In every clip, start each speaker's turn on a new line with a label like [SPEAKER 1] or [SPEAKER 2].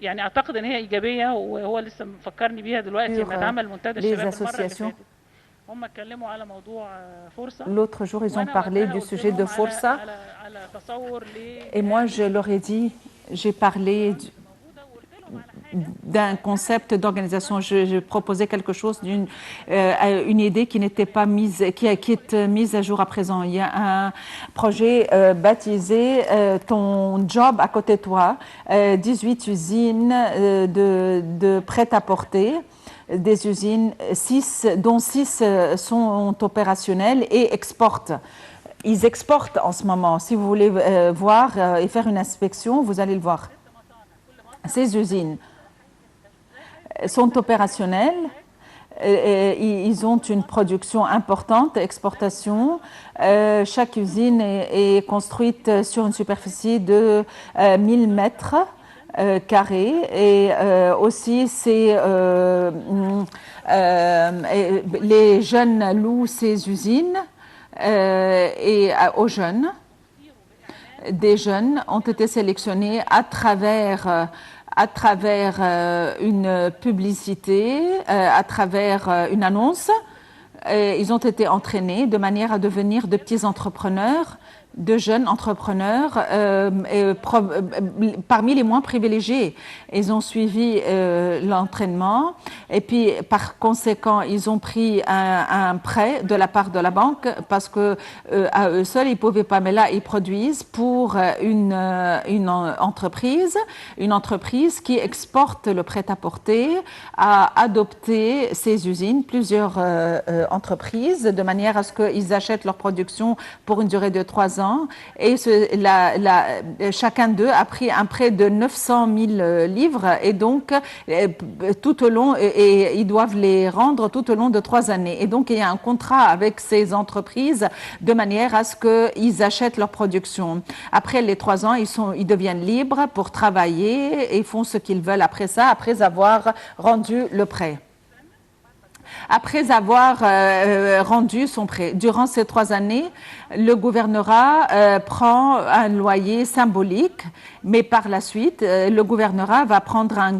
[SPEAKER 1] يعني اعتقد ان هي ايجابيه، وهو لسه مفكرني بيها دلوقتي لما
[SPEAKER 2] sur
[SPEAKER 1] اتعمل منتدى
[SPEAKER 2] les
[SPEAKER 1] الشباب المره اللي
[SPEAKER 2] associations.
[SPEAKER 1] فاتت. هم اتكلموا على موضوع فرصه،
[SPEAKER 2] L'autre jour, ils ont
[SPEAKER 1] وانا
[SPEAKER 2] parlé
[SPEAKER 1] وقتها
[SPEAKER 2] du
[SPEAKER 1] قلت
[SPEAKER 2] sujet de
[SPEAKER 1] لهم على
[SPEAKER 2] Força.
[SPEAKER 1] تصور
[SPEAKER 2] Et moi,
[SPEAKER 1] لبناء
[SPEAKER 2] je leur ai dit, j'ai parlé
[SPEAKER 1] موجوده، وقلت لهم على حاجه
[SPEAKER 2] d'un concept d'organisation. Je proposais quelque chose, une idée qui n'était pas mise, qui est mise à jour à présent. Il y a un projet baptisé Ton job à côté de toi, 18 usines de prêt-à-porter. Des usines, dont 6 sont opérationnelles et exportent. Ils exportent en ce moment. Si vous voulez voir et faire une inspection, vous allez le voir. Ces usines sont opérationnelles. Ils ont une production importante, exportation. Chaque usine est construite sur une superficie de 1000 mètres carrés. Et aussi, les jeunes louent ces usines et aux jeunes. Des jeunes ont été sélectionnés à travers une publicité, à travers une annonce. Ils ont été entraînés de manière à devenir de petits entrepreneurs, de jeunes entrepreneurs parmi les moins privilégiés. Ils ont suivi l'entraînement et puis par conséquent ils ont pris un prêt de la part de la banque parce que à eux seuls ils pouvaient pas, mais là ils produisent pour une entreprise qui exporte le prêt-à-porter, a adopté ces usines, plusieurs entreprises, de manière à ce qu'ils achètent leur production pour une durée de 3 ans. Et chacun d'eux a pris un prêt de 900 000 livres et donc tout au long, et ils doivent les rendre tout au long de 3 années. Et donc il y a un contrat avec ces entreprises de manière à ce qu'ils achètent leur production. Après les 3 ans, ils deviennent libres pour travailler et font ce qu'ils veulent après ça, après avoir rendu le prêt. Après avoir rendu son prêt. Durant ces 3 années, le gouvernorat prend un loyer symbolique, mais par la suite, le gouvernorat va prendre un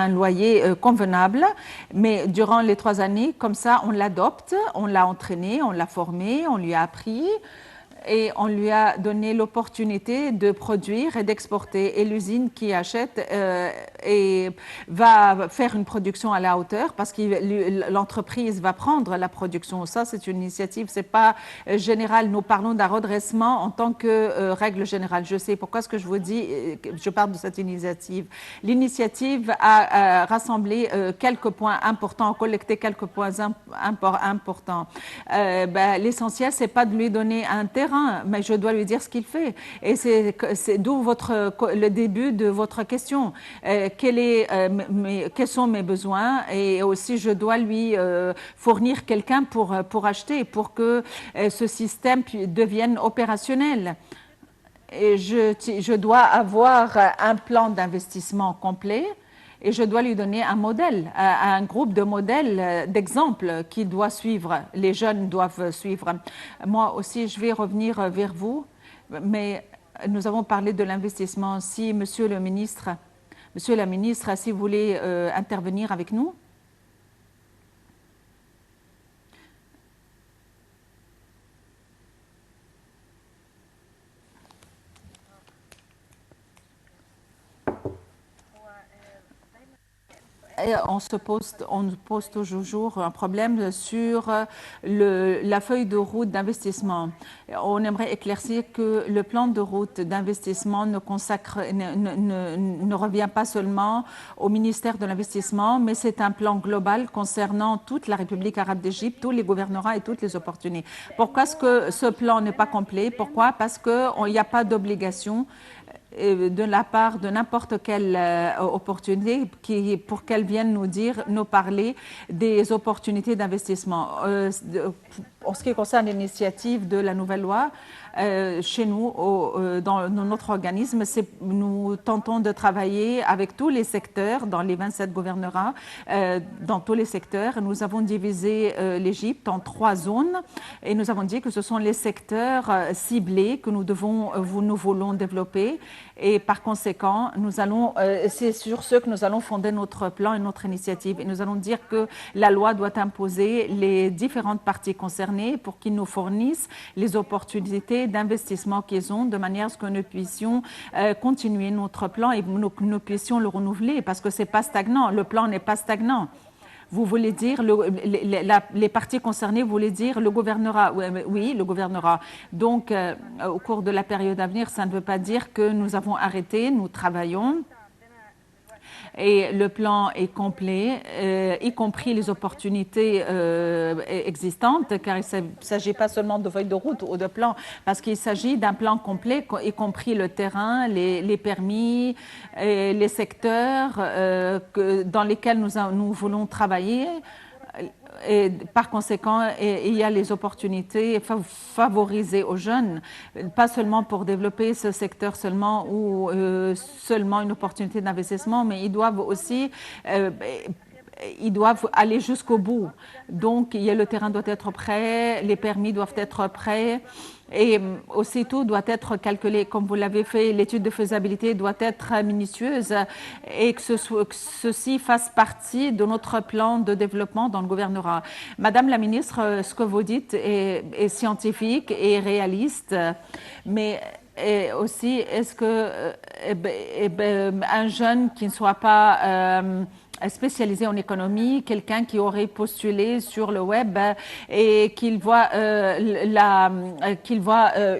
[SPEAKER 2] loyer convenable. Mais durant les 3 années, comme ça, on l'adopte, on l'a entraîné, on l'a formé, on lui a appris. Et on lui a donné l'opportunité de produire et d'exporter. Et l'usine qui achète va faire une production à la hauteur parce que l'entreprise va prendre la production. Ça, c'est une initiative, c'est pas général. Nous parlons d'un redressement en tant que règle générale. Je sais pourquoi ce que je vous dis, je parle de cette initiative. L'initiative a rassemblé quelques points importants, collecté quelques points importants. L'essentiel, c'est pas de lui donner un terrain, mais je dois lui dire ce qu'il fait. Et c'est d'où le début de votre question. Quels sont mes besoins? Et aussi, je dois lui fournir quelqu'un pour acheter, pour que ce système devienne opérationnel. Et je dois avoir un plan d'investissement complet. Et je dois lui donner un modèle, un groupe de modèles, d'exemples qu'il doit suivre. Les jeunes doivent suivre. Moi aussi, je vais revenir vers vous, mais nous avons parlé de l'investissement. Si, Monsieur la ministre, si vous voulez intervenir avec nous. On pose toujours un problème sur la feuille de route d'investissement. On aimerait éclaircir que le plan de route d'investissement ne revient pas seulement au ministère de l'investissement, mais c'est un plan global concernant toute la République arabe d'Égypte, tous les gouvernorats et toutes les opportunités. Pourquoi est-ce que ce plan n'est pas complet? Pourquoi? Parce qu'il n'y a pas d'obligation de la part de n'importe quelle opportunité pour qu'elle vienne nous parler des opportunités d'investissement. en ce qui concerne l'initiative de la nouvelle loi, chez nous, dans notre organisme, nous tentons de travailler avec tous les secteurs, dans les 27 gouvernorats, dans tous les secteurs. Nous avons divisé l'Égypte en 3 zones et nous avons dit que ce sont les secteurs ciblés que nous voulons développer. Et par conséquent, c'est sur ce que nous allons fonder notre plan et notre initiative. Et nous allons dire que la loi doit imposer les différentes parties concernées pour qu'ils nous fournissent les opportunités d'investissement qu'ils ont, de manière à ce que nous puissions continuer notre plan et nous puissions le renouveler, parce que c'est pas stagnant. Le plan n'est pas stagnant. Vous voulez dire, les parties concernées, vous voulez dire le gouvernorat? Oui, le gouvernorat. Donc, au cours de la période à venir, ça ne veut pas dire que nous avons arrêté, nous travaillons. Et le plan est complet, y compris les opportunités existantes, car il ne s'agit pas seulement de feuilles de route ou de plan, parce qu'il s'agit d'un plan complet, y compris le terrain, les permis, les secteurs dans lesquels nous voulons travailler. Et par conséquent, il y a les opportunités favorisées aux jeunes, pas seulement pour développer ce secteur seulement ou seulement une opportunité d'investissement, mais ils doivent aussi aller jusqu'au bout. Donc, le terrain doit être prêt, les permis doivent être prêts et aussitôt doit être calculé. Comme vous l'avez fait, l'étude de faisabilité doit être minutieuse et que ceci fasse partie de notre plan de développement dans le gouvernorat. Madame la ministre, ce que vous dites est scientifique et réaliste, mais aussi, est-ce que un jeune qui ne soit pas spécialisé en économie, quelqu'un qui aurait postulé sur le web et qu'il voit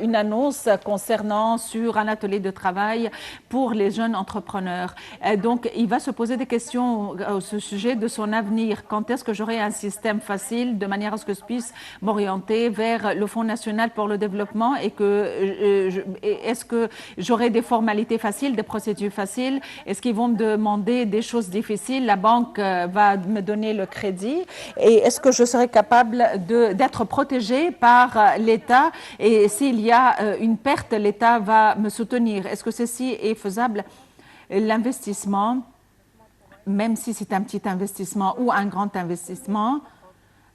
[SPEAKER 2] une annonce concernant sur un atelier de travail pour les jeunes entrepreneurs. Donc, il va se poser des questions au sujet de son avenir. Quand est-ce que j'aurai un système facile de manière à ce que je puisse m'orienter vers le Fonds national pour le développement et est-ce que j'aurai des formalités faciles, des procédures faciles? Est-ce qu'ils vont me demander des choses difficiles? La banque va me donner le crédit et est-ce que je serai capable d'être protégée par l'État et s'il y a une perte, l'État va me soutenir? Est-ce que ceci est faisable? L'investissement, même si c'est un petit investissement ou un grand investissement,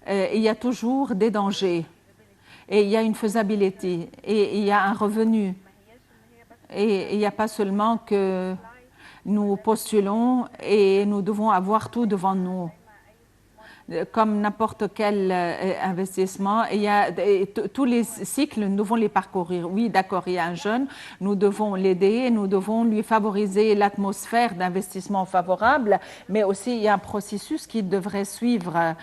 [SPEAKER 2] il y a toujours des dangers et il y a une faisabilité et il y a un revenu et il n'y a pas seulement que nous postulons et nous devons avoir tout devant nous. Comme n'importe quel investissement, tous les cycles, nous devons les parcourir. Oui, d'accord, il y a un jeune, nous devons l'aider, nous devons lui favoriser l'atmosphère d'investissement favorable, mais aussi il y a un processus qui devrait suivre.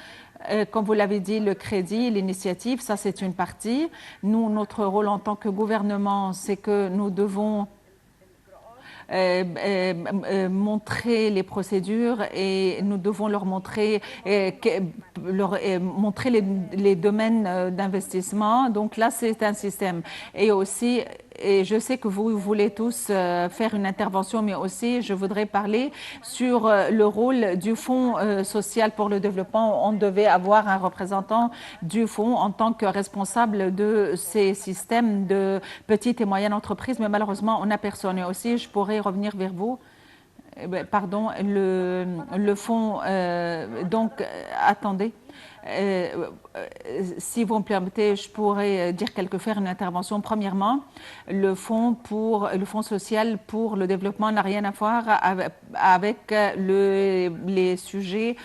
[SPEAKER 2] Comme vous l'avez dit, le crédit, l'initiative, ça c'est une partie. Nous, notre rôle en tant que gouvernement, c'est que nous devons montrer les procédures et nous devons leur montrer, montrer les domaines d'investissement. Donc là, c'est un système. Et aussi, et je sais que vous voulez tous faire une intervention, mais aussi je voudrais parler sur le rôle du Fonds social pour le développement. On devait avoir un représentant du Fonds en tant que responsable de ces systèmes de petites et moyennes entreprises, mais malheureusement, on n'a personne. Et aussi, je pourrais revenir vers vous. Pardon, le Fonds, attendez. Si vous me permettez, je pourrais faire une intervention. Premièrement, le Fonds social pour le développement n'a rien à voir avec les sujets,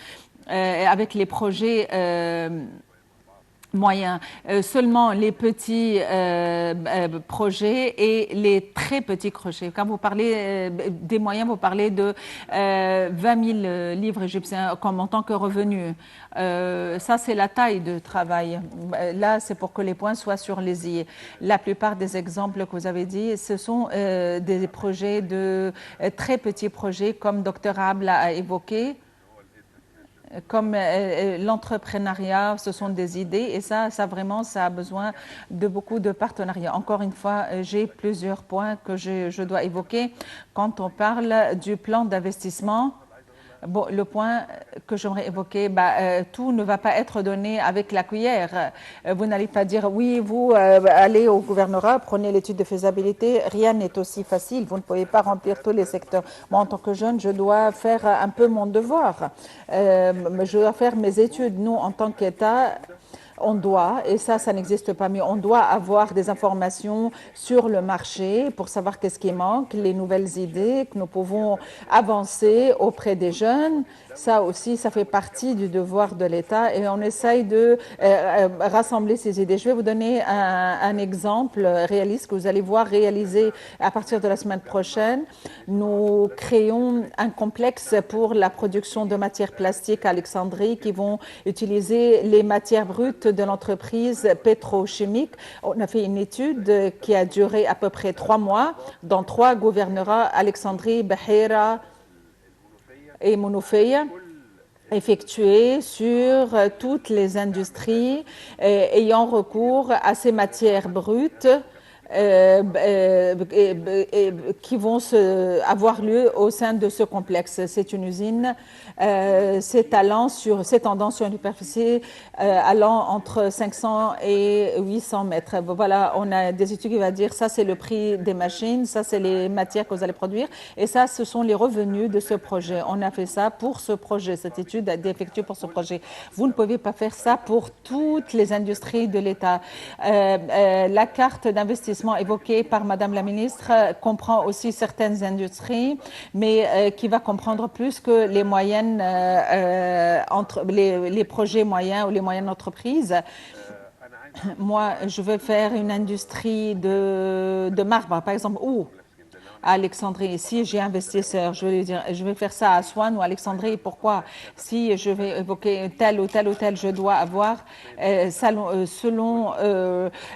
[SPEAKER 2] avec les projets moyens. Seulement les petits projets et les très petits projets. Quand vous parlez des moyens, vous parlez de 20 000 livres égyptiens comme en tant que revenu. Ça, c'est la taille de travail. Là, c'est pour que les points soient sur les i. La plupart des exemples que vous avez dit, ce sont des projets très petits projets, comme Dr Abel a évoqué. Comme l'entrepreneuriat, ce sont des idées et ça vraiment, ça a besoin de beaucoup de partenariats. Encore une fois, j'ai plusieurs points que je dois évoquer. Quand on parle du plan d'investissement, Bon, le point que j'aimerais évoquer, tout ne va pas être donné avec la cuillère. Vous n'allez pas dire, oui, vous allez au gouvernorat, prenez l'étude de faisabilité. Rien n'est aussi facile. Vous ne pouvez pas remplir tous les secteurs. Moi, en tant que jeune, je dois faire un peu mon devoir. Je dois faire mes études. Nous, en tant qu'État, on doit, et ça n'existe pas, mais on doit avoir des informations sur le marché pour savoir qu'est-ce qui manque, les nouvelles idées que nous pouvons avancer auprès des jeunes. Ça aussi, ça fait partie du devoir de l'État et on essaye de rassembler ces idées. Je vais vous donner un exemple réaliste que vous allez voir réalisé à partir de la semaine prochaine. Nous créons un complexe pour la production de matières plastiques à Alexandrie qui vont utiliser les matières brutes de l'entreprise pétrochimique. On a fait une étude qui a duré à peu près 3 mois dans 3 gouvernorats, Alexandrie, Bahira et Mounofeia, effectuée sur toutes les industries ayant recours à ces matières brutes qui vont avoir lieu au sein de ce complexe. C'est une usine s'étendant sur une superficie allant entre 500 et 800 mètres. Voilà, on a des études qui vont dire ça c'est le prix des machines, ça c'est les matières que vous allez produire et ça ce sont les revenus de ce projet. On a fait ça pour ce projet, cette étude a été effectuée pour ce projet. Vous ne pouvez pas faire ça pour toutes les industries de l'État. La carte d'investissement évoquée par Madame la ministre comprend aussi certaines industries, mais qui va comprendre plus que les moyennes, entre les projets moyens ou les moyennes entreprises. Moi, je veux faire une industrie de marbre, par exemple, à Alexandrie. Si j'ai investisseur, je vais lui dire, je vais faire ça à Swan ou à Alexandrie. Pourquoi? Si je vais évoquer tel ou tel ou tel, je dois avoir selon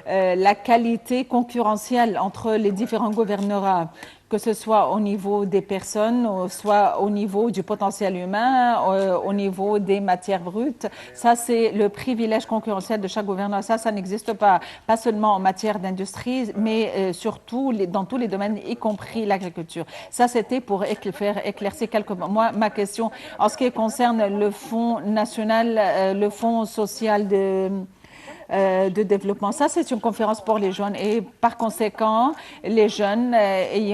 [SPEAKER 2] la qualité concurrentielle entre les différents gouvernorats, que ce soit au niveau des personnes, soit au niveau du potentiel humain, au niveau des matières brutes. Ça, c'est le privilège concurrentiel de chaque gouvernement. Ça n'existe pas, pas seulement en matière d'industrie, mais surtout dans tous les domaines, y compris l'agriculture. Ça, c'était pour faire éclaircir quelques mots. Moi, ma question, en ce qui concerne le Fonds national, le Fonds social de développement. Ça, c'est une conférence pour les jeunes et par conséquent, les jeunes qui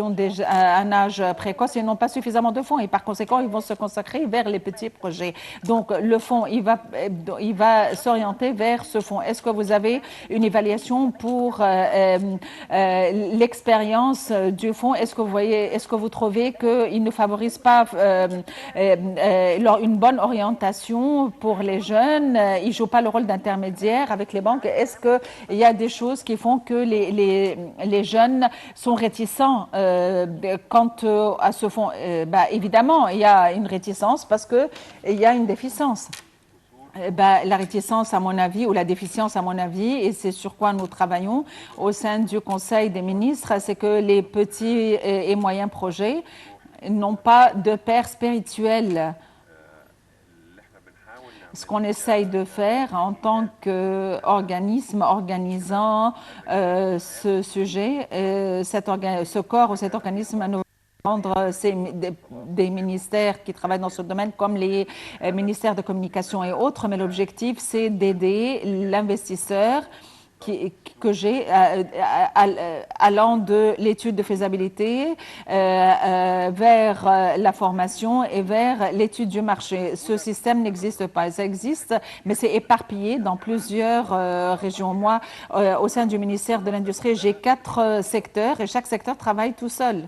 [SPEAKER 2] ont déjà un âge précoce, ils n'ont pas suffisamment de fonds et par conséquent, ils vont se consacrer vers les petits projets. Donc, le fonds, il va s'orienter vers ce fonds. Est-ce que vous avez une évaluation pour l'expérience du fonds? Est-ce que vous trouvez qu'il ne favorise pas une bonne orientation pour les jeunes? Ils ne jouent pas le rôle d'intermédiaire avec les banques. Est-ce qu'il y a des choses qui font que les jeunes sont réticents quant à ce fonds? Évidemment, il y a une réticence parce qu'il y a une déficience. La réticence, à mon avis, ou la déficience, à mon avis, et c'est sur quoi nous travaillons au sein du Conseil des ministres, c'est que les petits et moyens projets n'ont pas de père spirituel. Ce qu'on essaye de faire en tant qu'organisme organisant ce sujet, ce corps ou cet organisme nous rendre des ministères qui travaillent dans ce domaine comme les ministères de communication et autres, mais l'objectif c'est d'aider l'investisseur que j'ai allant de l'étude de faisabilité vers la formation et vers l'étude du marché. Ce système n'existe pas. Ça existe, mais c'est éparpillé dans plusieurs régions. Moi, au sein du ministère de l'Industrie, j'ai 4 secteurs et chaque secteur travaille tout seul.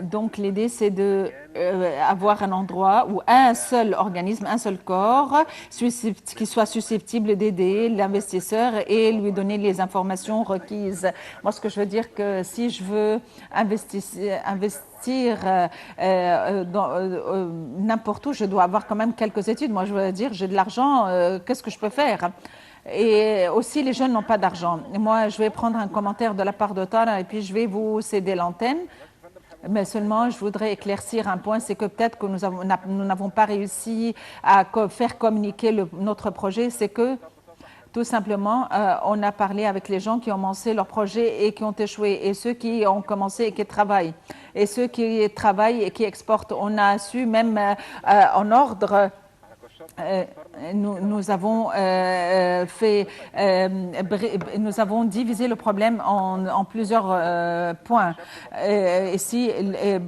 [SPEAKER 2] Donc, l'idée, c'est d'avoir un endroit où un seul organisme, un seul corps, qui soit susceptible d'aider l'investisseur et lui donner les informations requises. Moi, ce que je veux dire que si je veux investir n'importe où, je dois avoir quand même quelques études. Moi, je veux dire, j'ai de l'argent, qu'est-ce que je peux faire? Et aussi, les jeunes n'ont pas d'argent. Moi, je vais prendre un commentaire de la part de Tara et puis je vais vous céder l'antenne. Mais seulement, je voudrais éclaircir un point, c'est que peut-être que nous n'avons pas réussi à faire communiquer notre projet, c'est que Tout simplement, on a parlé avec les gens qui ont lancé leur projet et qui ont échoué, et ceux qui ont commencé et qui travaillent, et ceux qui travaillent et qui exportent. On a su même en ordre. Nous avons nous avons divisé le problème en plusieurs points. Ici,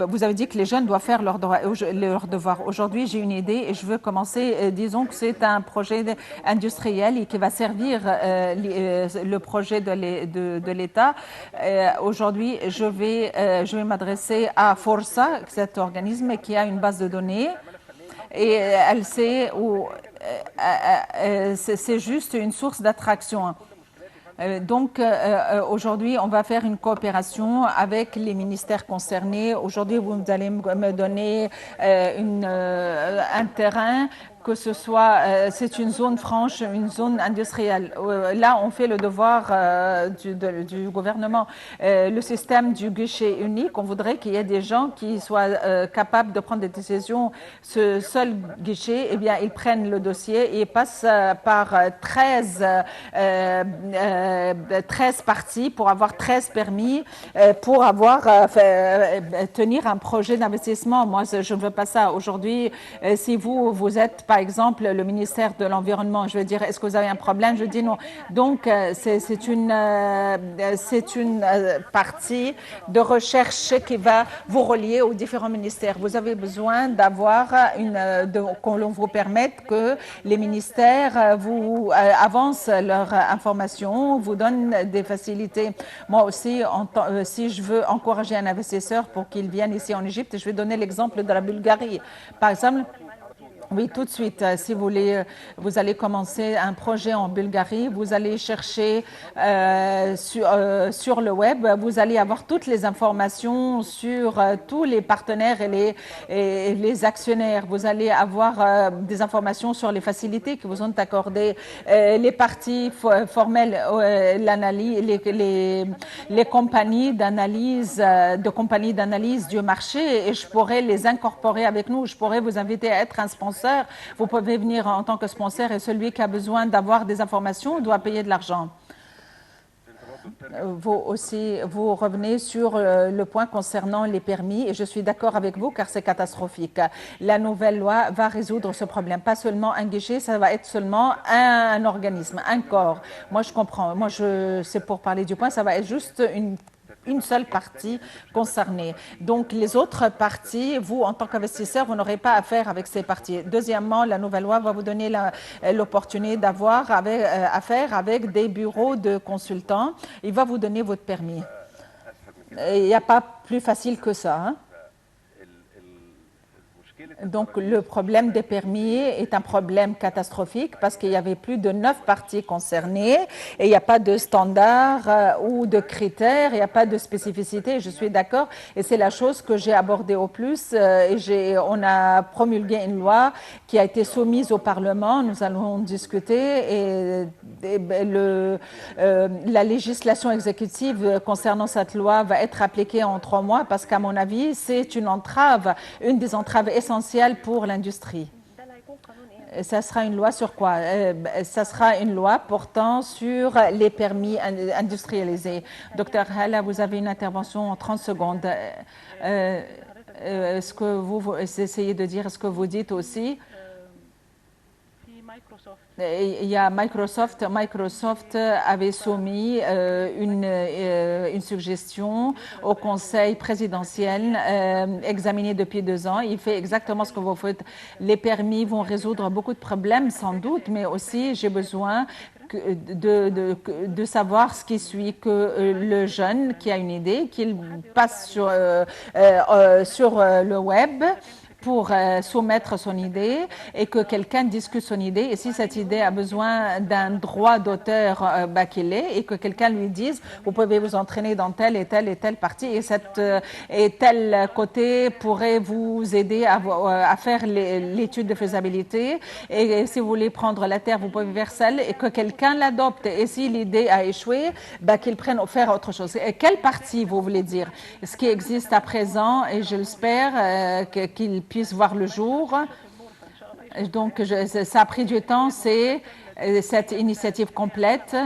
[SPEAKER 2] vous avez dit que les jeunes doivent faire leur devoir. Aujourd'hui, j'ai une idée et je veux commencer. Disons que c'est un projet industriel et qui va servir le projet de l'État. Aujourd'hui, je vais m'adresser à Forza, cet organisme qui a une base de données. Et elle sait où c'est juste une source d'attraction. Donc, aujourd'hui, on va faire une coopération avec les ministères concernés. Aujourd'hui, vous allez me donner un terrain, que ce soit, c'est une zone franche, une zone industrielle. Là, on fait le devoir du gouvernement. Le système du guichet unique, on voudrait qu'il y ait des gens qui soient capables de prendre des décisions. Ce seul guichet, eh bien, ils prennent le dossier et passent par 13 parties pour avoir 13 permis, pour tenir un projet d'investissement. Moi, je ne veux pas ça. Aujourd'hui, si vous êtes, par exemple, le ministère de l'Environnement, je veux dire, est-ce que vous avez un problème? Je dis non. Donc, c'est une partie de recherche qui va vous relier aux différents ministères. Vous avez besoin d'avoir qu'on vous permette que les ministères vous avancent leurs informations, vous donnent des facilités. Moi aussi, si je veux encourager un investisseur pour qu'il vienne ici en Égypte, je vais donner l'exemple de la Bulgarie. Par exemple, oui, tout de suite. Si vous voulez, vous allez commencer un projet en Bulgarie, vous allez chercher sur le web, vous allez avoir toutes les informations sur tous les partenaires et les actionnaires. Vous allez avoir des informations sur les facilités qui vous ont accordées, les parties formelles, l'analyse, les compagnies d'analyse, du marché, et je pourrais les incorporer avec nous. Je pourrais vous inviter à être un sponsor. Vous pouvez venir en tant que sponsor, et celui qui a besoin d'avoir des informations doit payer de l'argent. Vous revenez sur le point concernant les permis, et je suis d'accord avec vous car c'est catastrophique. La nouvelle loi va résoudre ce problème. Pas seulement un guichet, ça va être seulement un organisme, un corps. Moi, je comprends. Moi, c'est pour parler du point, ça va être juste une seule partie concernée. Donc, les autres parties, vous, en tant qu'investisseur, vous n'aurez pas affaire avec ces parties. Deuxièmement, la nouvelle loi va vous donner l'opportunité d'avoir affaire avec des bureaux de consultants. Il va vous donner votre permis. Il n'y a pas plus facile que ça, hein? Donc, le problème des permis est un problème catastrophique parce qu'il y avait plus de 9 parties concernées et il n'y a pas de standards ou de critères, il n'y a pas de spécificité. Je suis d'accord et c'est la chose que j'ai abordée au plus. On a promulgué une loi qui a été soumise au Parlement. Nous allons discuter la législation exécutive concernant cette loi va être appliquée en 3 mois parce qu'à mon avis, c'est une des entraves essentielles pour l'industrie. Ça sera une loi sur quoi? Ça sera une loi portant sur les permis industrialisés. Docteur Hala, vous avez une intervention en 30 secondes. Est-ce que vous essayez de dire ce que vous dites aussi? Il y a Microsoft. Microsoft avait soumis une suggestion au Conseil présidentiel examiné depuis 2 ans. Il fait exactement ce que vous faites. Les permis vont résoudre beaucoup de problèmes, sans doute, mais aussi j'ai besoin de savoir ce qui suit, que le jeune qui a une idée, qu'il passe sur le web pour soumettre son idée et que quelqu'un discute son idée. Et si cette idée a besoin d'un droit d'auteur, qu'il l'ait, et que quelqu'un lui dise, vous pouvez vous entraîner dans telle et telle et telle partie et tel côté pourrait vous aider à faire l'étude de faisabilité. Et si vous voulez prendre la terre, vous pouvez faire celle et que quelqu'un l'adopte. Et si l'idée a échoué, qu'il prenne faire autre chose. Et quelle partie vous voulez dire? Ce qui existe à présent, et je l'espère qu'il puisse voir le jour. Donc, ça a pris du temps. C'est cette initiative complète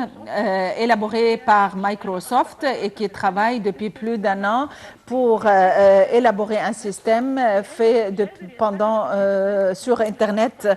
[SPEAKER 2] élaborée par Microsoft et qui travaille depuis plus d'un an pour élaborer un système fait sur Internet.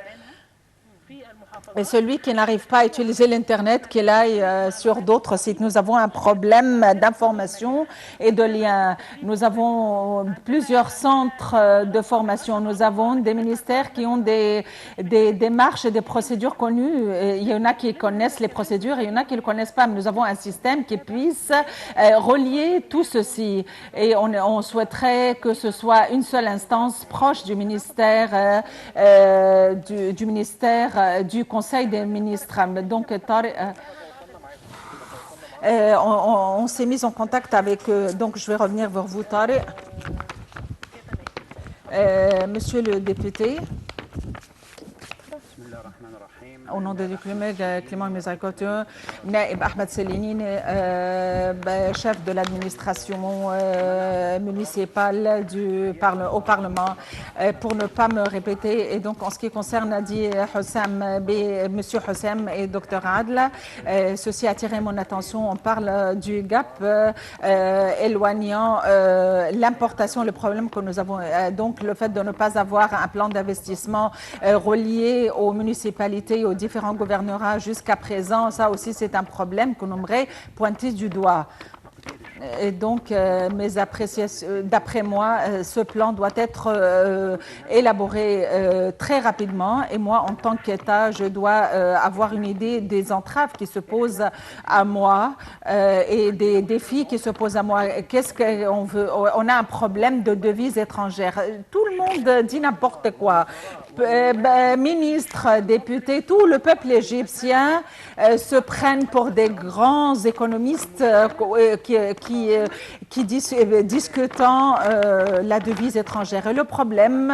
[SPEAKER 2] Et celui qui n'arrive pas à utiliser l'Internet, qu'il aille sur d'autres sites. Nous avons un problème d'information et de liens. Nous avons plusieurs centres de formation. Nous avons des ministères qui ont des démarches et des procédures connues. Il y en a qui connaissent les procédures et il y en a qui ne le connaissent pas. Mais nous avons un système qui puisse relier tout ceci. Et on souhaiterait que ce soit une seule instance proche du ministère du Conseil des ministres. Donc, on s'est mis en contact avec eux. Donc, je vais revenir vers vous, Tariq. Monsieur le député, au nom de Clément Miséricorde, Naïb Ahmed Selini, chef de l'administration municipale au Parlement, pour ne pas me répéter. Et donc, en ce qui concerne Nadi Hussam, Monsieur Hussam et Dr Adla, ceci a attiré mon attention. On parle du gap éloignant l'importation, le problème que nous avons. Donc, le fait de ne pas avoir un plan d'investissement relié aux municipalités, aux différents gouvernorats jusqu'à présent, ça aussi c'est un problème qu'on aimerait pointer du doigt. Et donc, mes appréciations, d'après moi, ce plan doit être élaboré très rapidement. Et moi, en tant qu'État, je dois avoir une idée des entraves qui se posent à moi et des défis qui se posent à moi. Qu'est-ce qu'on veut? On a un problème de devises étrangères. Tout le monde dit n'importe quoi. Ministres, députés, tout le peuple égyptien se prennent pour des grands économistes qui discutant la devise étrangère. Et le problème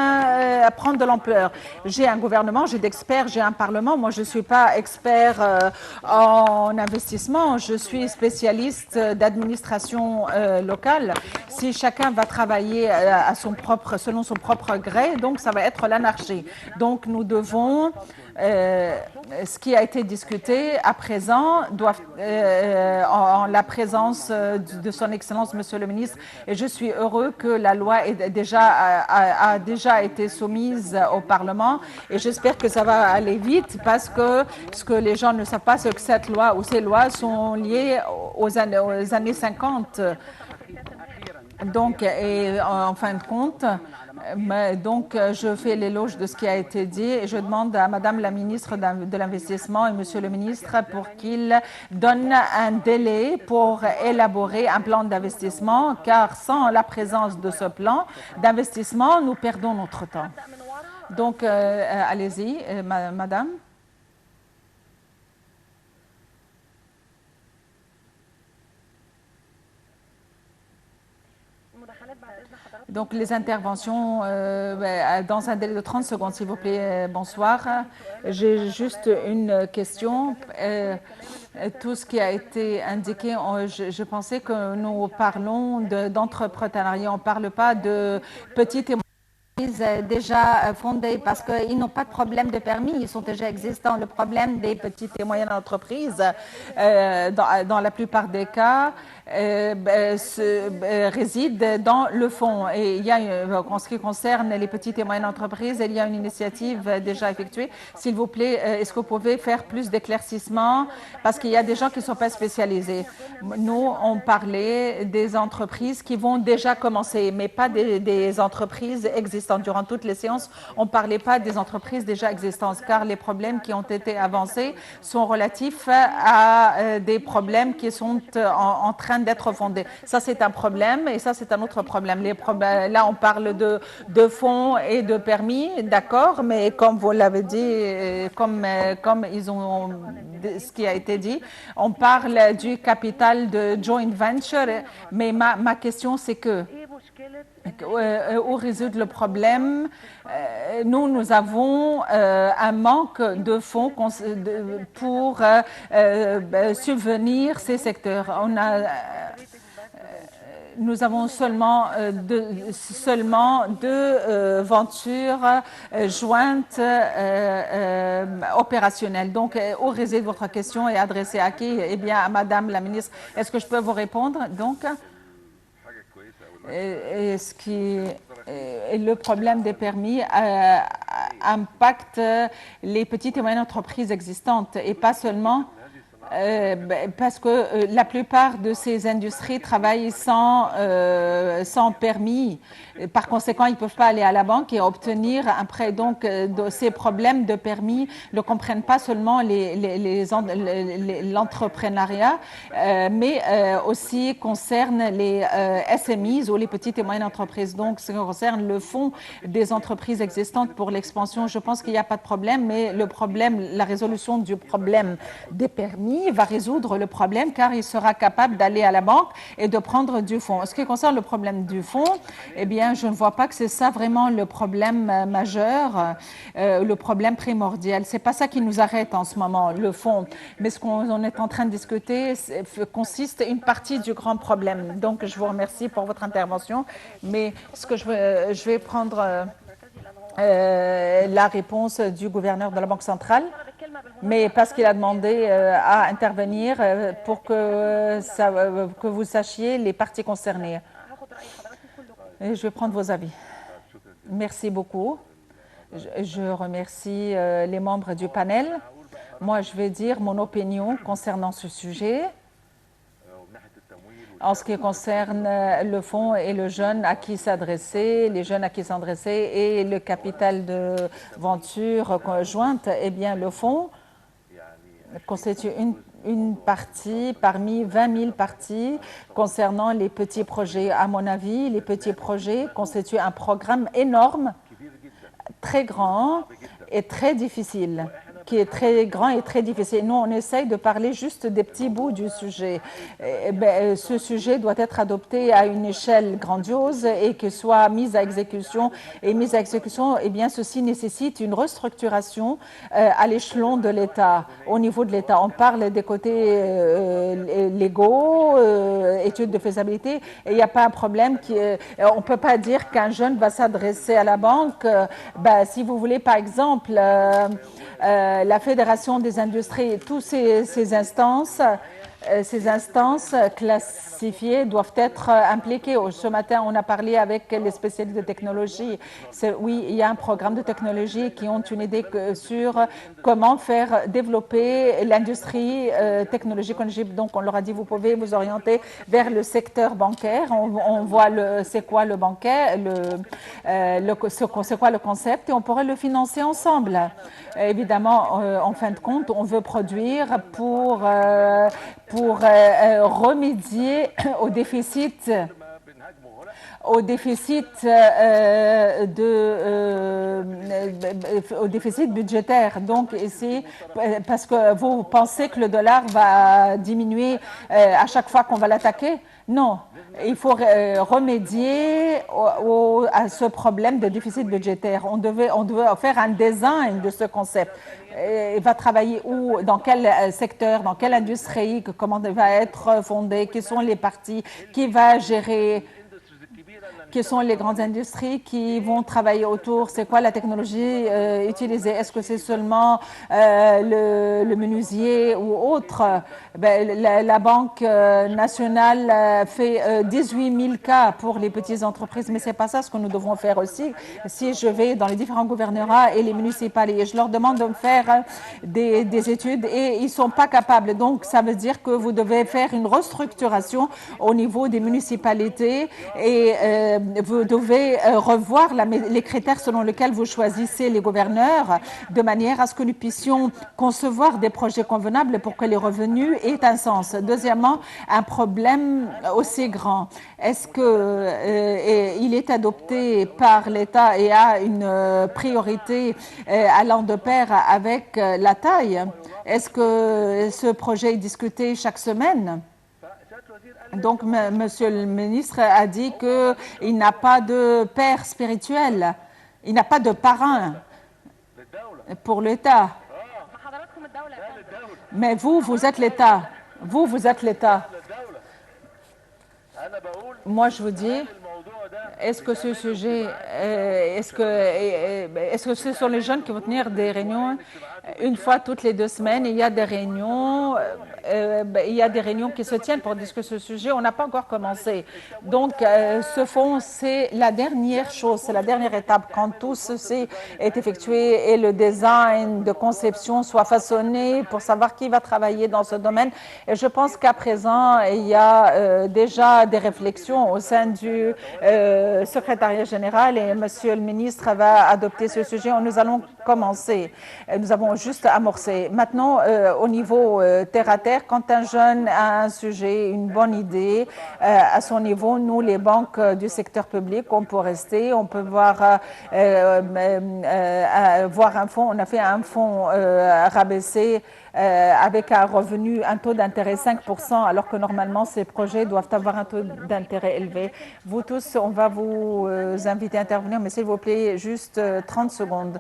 [SPEAKER 2] prend de l'ampleur. J'ai un gouvernement, j'ai d'experts, j'ai un parlement. Moi, je ne suis pas expert en investissement. Je suis spécialiste d'administration locale. Si chacun va travailler selon son propre gré, donc ça va être l'anarchie. Donc, nous devons, ce qui a été discuté à présent, en la présence de son Excellence, Monsieur le Ministre, et je suis heureux que la loi a déjà été soumise au Parlement, et j'espère que ça va aller vite, parce que ce que les gens ne savent pas, c'est que cette loi ou ces lois sont liées aux années 50. Donc, et en fin de compte, donc, je fais l'éloge de ce qui a été dit et je demande à Madame la ministre de l'Investissement et Monsieur le ministre pour qu'ils donnent un délai pour élaborer un plan d'investissement, car sans la présence de ce plan d'investissement, nous perdons notre temps. Donc, allez-y, Madame. Donc, les interventions dans un délai de 30 secondes, s'il vous plaît. Bonsoir. J'ai juste une question. Tout ce qui a été indiqué, je pensais que nous parlons d'entrepreneuriat. On ne parle pas de petites et déjà fondées parce qu'ils n'ont pas de problème de permis, ils sont déjà existants. Le problème des petites et moyennes entreprises, dans la plupart des cas, réside dans le fond. Et il y a, en ce qui concerne les petites et moyennes entreprises, il y a une initiative déjà effectuée. S'il vous plaît, est-ce que vous pouvez faire plus d'éclaircissements? Parce qu'il y a des gens qui ne sont pas spécialisés. Nous, on parlait des entreprises qui vont déjà commencer, mais pas des entreprises existantes. Durant toutes les séances, on ne parlait pas des entreprises déjà existantes, car les problèmes qui ont été avancés sont relatifs à des problèmes qui sont en train d'être fondés. Ça, c'est un problème et ça, c'est un autre problème. Là, on parle de fonds et de permis, d'accord, mais comme vous l'avez dit, comme ils ont ce qui a été dit, on parle du capital de joint venture, mais ma question, c'est que où réside le problème? Nous avons un manque de fonds pour subvenir ces secteurs. Nous avons seulement deux ventures jointes opérationnelles. Donc, où réside votre question et adressée à qui? Eh bien, à Madame la ministre. Est-ce que je peux vous répondre? Donc, le problème des permis impacte les petites et moyennes entreprises existantes et pas seulement parce que la plupart de ces industries travaillent sans permis. Par conséquent, ils ne peuvent pas aller à la banque et obtenir un prêt. Donc, ces problèmes de permis ne comprennent pas seulement l'entrepreneuriat, mais aussi concernent les SMEs ou les petites et moyennes entreprises. Donc, ce qui concerne le fonds des entreprises existantes pour l'expansion, je pense qu'il n'y a pas de problème, mais le problème, la résolution du problème des permis va résoudre le problème car il sera capable d'aller à la banque et de prendre du fonds. En ce qui concerne le problème du fonds, eh bien, je ne vois pas que c'est ça vraiment le problème majeur, le problème primordial. C'est pas ça qui nous arrête en ce moment, le fonds. Mais ce qu'on est en train de discuter consiste une partie du grand problème. Donc, je vous remercie pour votre intervention. Mais ce que je vais prendre la réponse du gouverneur de la Banque centrale, mais parce qu'il a demandé à intervenir pour que vous sachiez les parties concernées. Et je vais prendre vos avis. Merci beaucoup. Je remercie les membres du panel. Moi, je vais dire mon opinion concernant ce sujet. En ce qui concerne le fonds et le jeune à qui s'adresser, les jeunes à qui s'adresser et le capital de venture conjointe, eh bien, le fonds constitue une partie parmi 20 000 parties concernant les petits projets. À mon avis, les petits projets constituent un programme énorme, très grand et très difficile. Qui est très grand et très difficile. Nous, on essaye de parler juste des petits bouts du sujet. Ce sujet doit être adopté à une échelle grandiose et que soit mis à exécution. Et mise à exécution, eh bien, ceci nécessite une restructuration à l'échelon de l'État, au niveau de l'État. On parle des côtés légaux, études de faisabilité, et il n'y a pas un problème. On ne peut pas dire qu'un jeune va s'adresser à la banque. Si vous voulez, par exemple, la Fédération des industries, toutes ces instances classifiées doivent être impliquées. Ce matin, on a parlé avec les spécialistes de technologie. Oui, il y a un programme de technologie qui ont une idée sur comment faire développer l'industrie technologique. Donc, on leur a dit, vous pouvez vous orienter vers le secteur bancaire. On voit c'est quoi le bancaire, c'est quoi le concept et on pourrait le financer ensemble. Évidemment, en fin de compte, on veut produire pour remédier au déficit budgétaire. Donc ici, parce que vous pensez que le dollar va diminuer à chaque fois qu'on va l'attaquer? Non, il faut remédier à ce problème de déficit budgétaire. On devait faire un design de ce concept. Il va travailler où, dans quel secteur, dans quelle industrie, comment il va être fondé, quelles sont les parties, qui va gérer, quelles sont les grandes industries qui vont travailler autour, c'est quoi la technologie utilisée, est-ce que c'est seulement le menuisier ou autre? La Banque nationale fait 18 000 cas pour les petites entreprises, mais ce n'est pas ça ce que nous devons faire aussi. Si je vais dans les différents gouvernorats et les municipalités, je leur demande de faire des études et ils ne sont pas capables. Donc, ça veut dire que vous devez faire une restructuration au niveau des municipalités et vous devez revoir les critères selon lesquels vous choisissez les gouverneurs de manière à ce que nous puissions concevoir des projets convenables pour que les revenus aient un sens. Deuxièmement, un problème aussi grand. Est-ce qu'il est adopté par l'État et a une priorité allant de pair avec la taille? Est-ce que ce projet est discuté chaque semaine? Donc, Monsieur le ministre a dit qu'il n'a pas de père spirituel, il n'a pas de parrain pour l'État. Mais vous êtes l'État. Vous êtes l'État. Moi, je vous dis, est-ce que ce sujet, est-ce que ce sont les jeunes qui vont tenir des réunions une fois toutes les 2 semaines? Il y a des réunions, il y a des réunions qui se tiennent pour discuter ce sujet. On n'a pas encore commencé. Donc, ce fonds, c'est la dernière chose, c'est la dernière étape. Quand tout ceci est effectué et le design de conception soit façonné pour savoir qui va travailler dans ce domaine. Et je pense qu'à présent, il y a déjà des réflexions au sein du secrétariat général et Monsieur le ministre va adopter ce sujet. Nous allons commencer. Nous avons juste amorcé. Maintenant, au niveau terre à terre, quand un jeune a un sujet, une bonne idée, à son niveau, nous, les banques du secteur public, on peut rester, on peut voir un fonds. On a fait un fonds rabaissé avec un revenu, un taux d'intérêt 5%, alors que normalement ces projets doivent avoir un taux d'intérêt élevé. Vous tous, on va vous inviter à intervenir, mais s'il vous plaît, juste 30 secondes.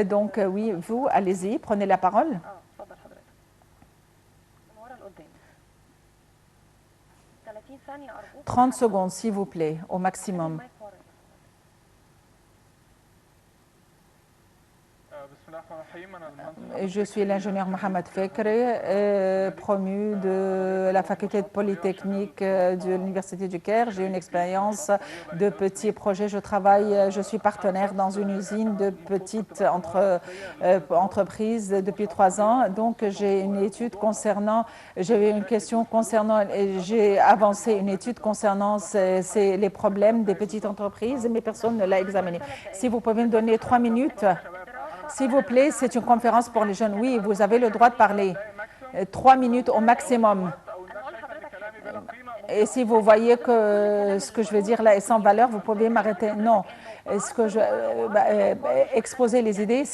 [SPEAKER 2] Donc oui, vous, allez-y, prenez la parole. 30 secondes, s'il vous plaît, au maximum. Je suis l'ingénieur Mohamed Fekri, promu de la faculté de Polytechnique de l'Université du Caire. J'ai une expérience de petits projets. Je suis partenaire dans une usine de petites entreprises depuis 3 ans. Donc, j'ai avancé une étude concernant les problèmes des petites entreprises, mais personne ne l'a examiné. Si vous pouvez me donner 3 minutes. S'il vous plaît, c'est une conférence pour les jeunes. Oui, vous avez le droit de parler. 3 minutes au maximum. Et si vous voyez que ce que je vais dire là est sans valeur, vous pouvez m'arrêter. Non. Exposer les idées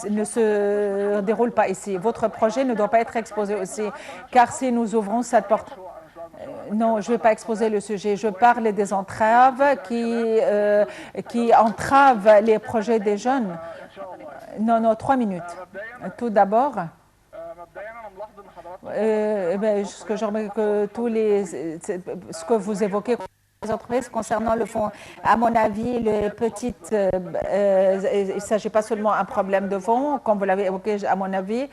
[SPEAKER 2] ne se déroule pas ici. Votre projet ne doit pas être exposé aussi, car si nous ouvrons cette porte... Non, je ne vais pas exposer le sujet. Je parle des entraves qui entravent les projets des jeunes. Non, 3 minutes. Tout d'abord, ce que je remarque que ce que vous évoquez les entreprises concernant le fonds, à mon avis, il ne s'agit pas seulement d'un problème de fonds, comme vous l'avez évoqué, à mon avis.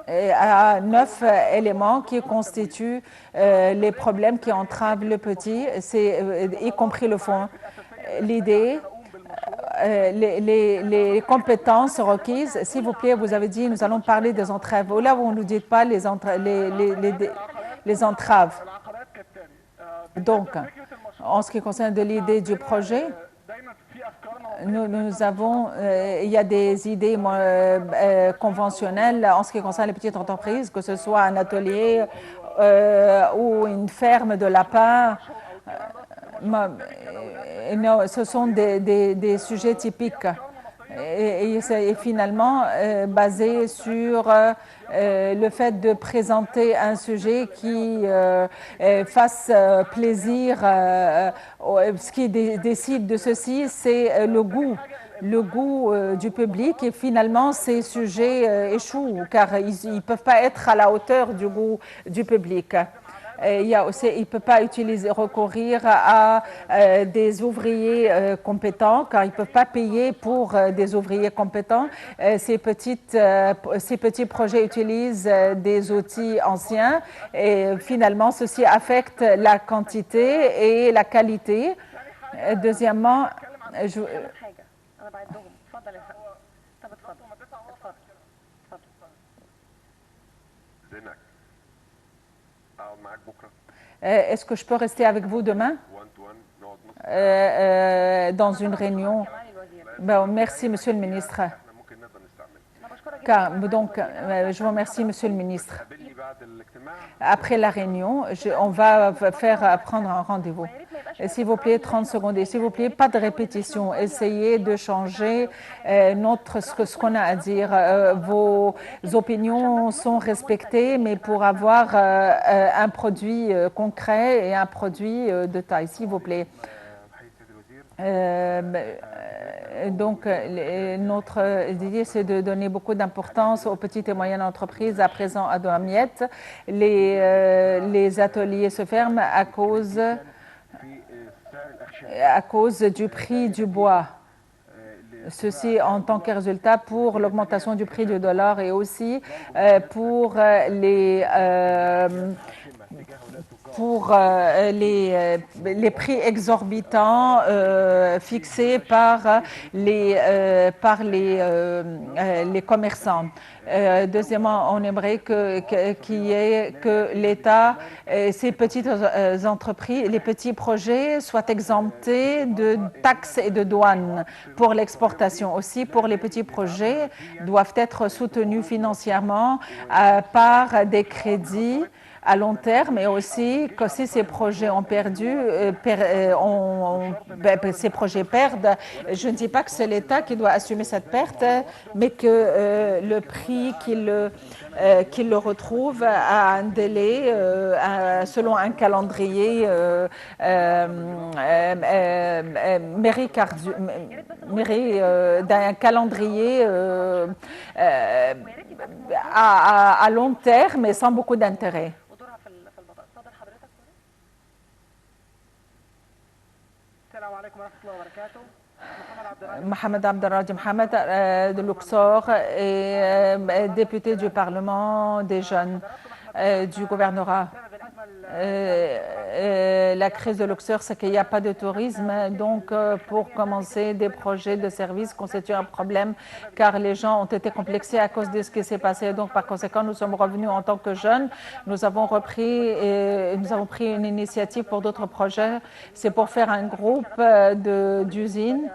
[SPEAKER 2] À 9 éléments qui constituent les problèmes qui entravent le petit, y compris le fond. L'idée, les compétences requises. S'il vous plaît, vous avez dit, nous allons parler des entraves. Là, vous ne nous dites pas les entraves. Donc, en ce qui concerne de l'idée du projet, nous avons, il y a des idées conventionnelles en ce qui concerne les petites entreprises, que ce soit un atelier ou une ferme de lapins. Non, ce sont des sujets typiques et finalement basé sur le fait de présenter un sujet qui fasse plaisir. Ce qui décide de ceci, c'est le goût du public, et finalement ces sujets échouent car ils ne peuvent pas être à la hauteur du goût du public. Il ne peut pas recourir à des ouvriers compétents car ils ne peuvent pas payer pour des ouvriers compétents. Ces petits projets utilisent des outils anciens et finalement ceci affecte la quantité et la qualité. Deuxièmement, est-ce que je peux rester avec vous demain dans une réunion? Merci, Monsieur le ministre. Donc, je vous remercie, Monsieur le ministre. Après la réunion, on va prendre un rendez-vous. S'il vous plaît, 30 secondes. Et s'il vous plaît, pas de répétition. Essayez de changer ce qu'on a à dire. Vos opinions sont respectées, mais pour avoir un produit concret et un produit de taille, s'il vous plaît. Donc, notre idée, c'est de donner beaucoup d'importance aux petites et moyennes entreprises. À présent, à Douamiette, les ateliers se ferment à cause du prix du bois. Ceci en tant que résultat pour l'augmentation du prix du dollar et aussi pour les prix exorbitants fixés par les commerçants. Deuxièmement, on aimerait que l'État et ces petites entreprises, les petits projets soient exemptés de taxes et de douanes pour l'exportation. Aussi, pour les petits projets, doivent être soutenus financièrement par des crédits à long terme, et aussi que si ces projets ont perdu, ces projets perdent, je ne dis pas que c'est l'État qui doit assumer cette perte, mais que le prix qu'il le retrouve à un délai, selon un calendrier d'un calendrier à long terme et sans beaucoup d'intérêt. Mohamed Abdelrahim Mohamed de Luxor et député du Parlement des jeunes du gouvernorat. La crise de Luxor, c'est qu'il n'y a pas de tourisme. Donc, pour commencer, des projets de services constituent un problème car les gens ont été complexés à cause de ce qui s'est passé. Donc, par conséquent, nous sommes revenus en tant que jeunes. Nous avons pris une initiative pour d'autres projets. C'est pour faire un groupe d'usines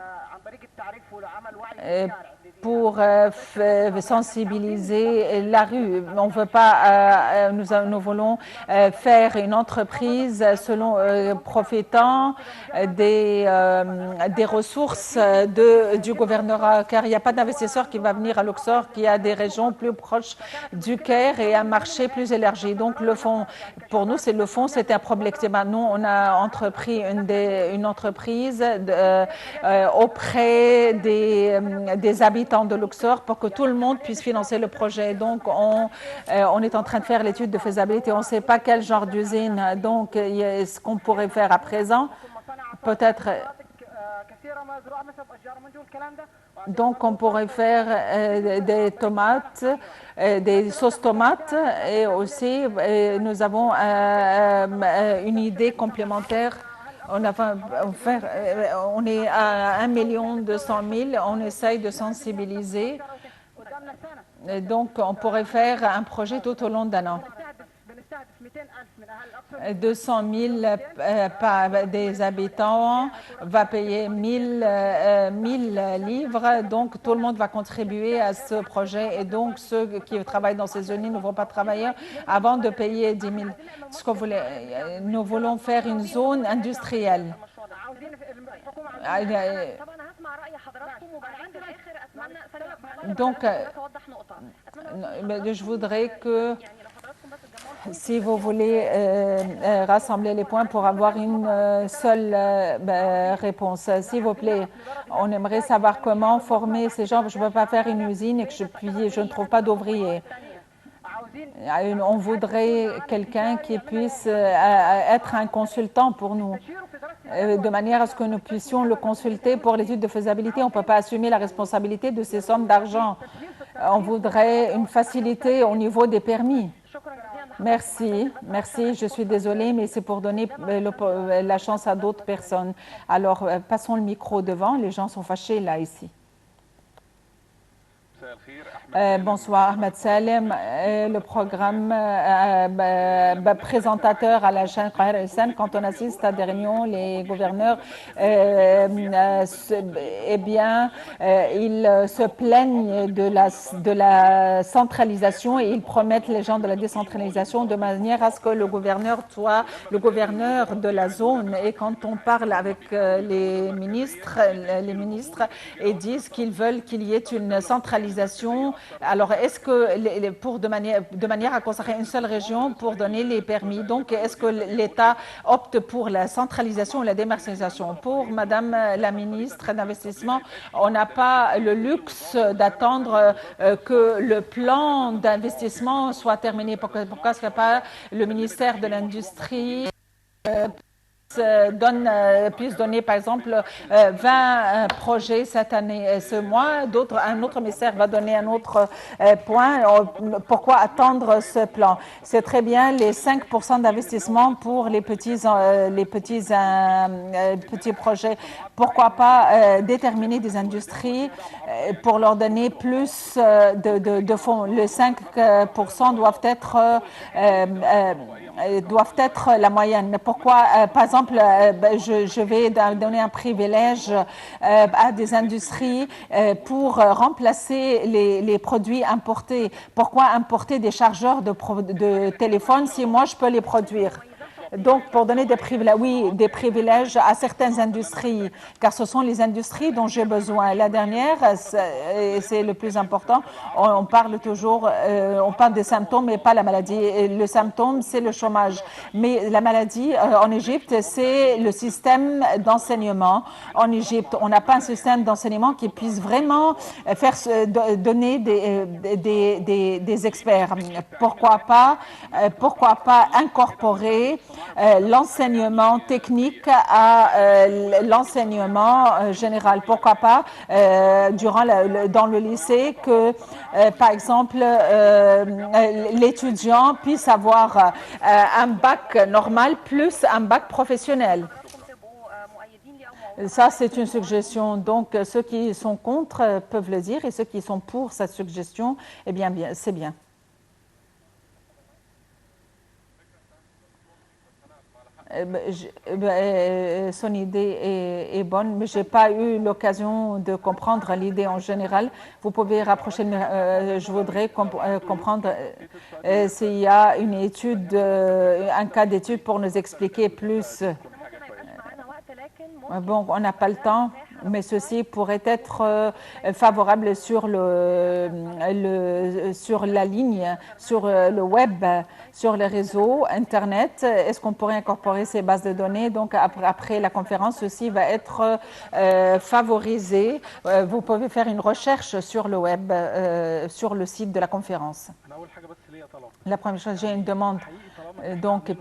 [SPEAKER 2] pour sensibiliser la rue. On veut pas, nous voulons faire une entreprise profitant des ressources du gouvernorat, car il n'y a pas d'investisseur qui va venir à Luxor, qui a des régions plus proches du Caire et un marché plus élargi. Donc le fonds, pour nous, c'est un problème. Nous, on a entrepris une entreprise auprès des habitants de Luxor pour que tout le monde puisse financer le projet. Donc, on est en train de faire l'étude de faisabilité. On ne sait pas quel genre d'usine. Donc, ce qu'on pourrait faire à présent, peut-être. Donc, on pourrait faire des tomates, des sauces tomates, et aussi, nous avons une idée complémentaire. On est à 1 200 000, on essaye de sensibiliser. Et donc, on pourrait faire un projet tout au long d'un an. 200 000 des habitants va payer 1000 livres, donc tout le monde va contribuer à ce projet, et donc ceux qui travaillent dans ces zones ne vont pas travailler avant de payer 10 000. Ce que nous voulons faire une zone industrielle. Donc, je voudrais que, si vous voulez rassembler les points pour avoir une seule réponse, s'il vous plaît, on aimerait savoir comment former ces gens. Je ne peux pas faire une usine et que je ne trouve pas d'ouvriers. On voudrait quelqu'un qui puisse être un consultant pour nous, de manière à ce que nous puissions le consulter pour l'étude de faisabilité. On ne peut pas assumer la responsabilité de ces sommes d'argent. On voudrait une facilité au niveau des permis. Merci, je suis désolée, mais c'est pour donner la chance à d'autres personnes. Alors, passons le micro devant, les gens sont fâchés là, ici. Bonsoir, Ahmed Salem, le programme présentateur à la chaîne Qahir SM. Quand on assiste à des réunions, les gouverneurs, ils se plaignent de la centralisation et ils promettent les gens de la décentralisation de manière à ce que le gouverneur soit le gouverneur de la zone. Et quand on parle avec les ministres, ils disent qu'ils veulent qu'il y ait une centralisation centralisation. Alors, est-ce que pour de manière à consacrer une seule région pour donner les permis, donc est-ce que l'État opte pour la centralisation ou la démarcialisation? Pour Madame la ministre d'Investissement, on n'a pas le luxe d'attendre que le plan d'investissement soit terminé. Pourquoi est-ce que pas le ministère de l'Industrie puisse donner par exemple 20 projets cette année, ce mois, un autre ministère va donner un autre point. Pourquoi attendre ce plan? C'est très bien les 5% d'investissement pour les petits projets. Pourquoi pas déterminer des industries pour leur donner plus de fonds? Les 5% doivent être la moyenne. Mais pourquoi, par exemple, je vais donner un privilège à des industries pour remplacer les produits importés. Pourquoi importer des chargeurs de téléphone si moi je peux les produire? Donc, pour donner des privilèges à certaines industries, car ce sont les industries dont j'ai besoin. La dernière, c'est le plus important, on parle des symptômes, mais pas la maladie. Et le symptôme, c'est le chômage. Mais la maladie, en Égypte, c'est le système d'enseignement. En Égypte, on n'a pas un système d'enseignement qui puisse vraiment donner des experts. Pourquoi pas incorporer l'enseignement technique à l'enseignement général. Pourquoi pas dans le lycée que, par exemple, l'étudiant puisse avoir un bac normal plus un bac professionnel. Ça, c'est une suggestion. Donc, ceux qui sont contre peuvent le dire et ceux qui sont pour cette suggestion, eh bien c'est bien. Son idée est bonne, mais je n'ai pas eu l'occasion de comprendre l'idée en général. Vous pouvez rapprocher, je voudrais comprendre s'il y a une étude, un cas d'étude pour nous expliquer plus. Bon, on n'a pas le temps, mais ceci pourrait être favorable sur la ligne, sur le web, sur les réseaux Internet. Est-ce qu'on pourrait incorporer ces bases de données? Donc, après la conférence, ceci va être favorisé. Vous pouvez faire une recherche sur le web, sur le site de la conférence. La première chose, j'ai une demande. Donc,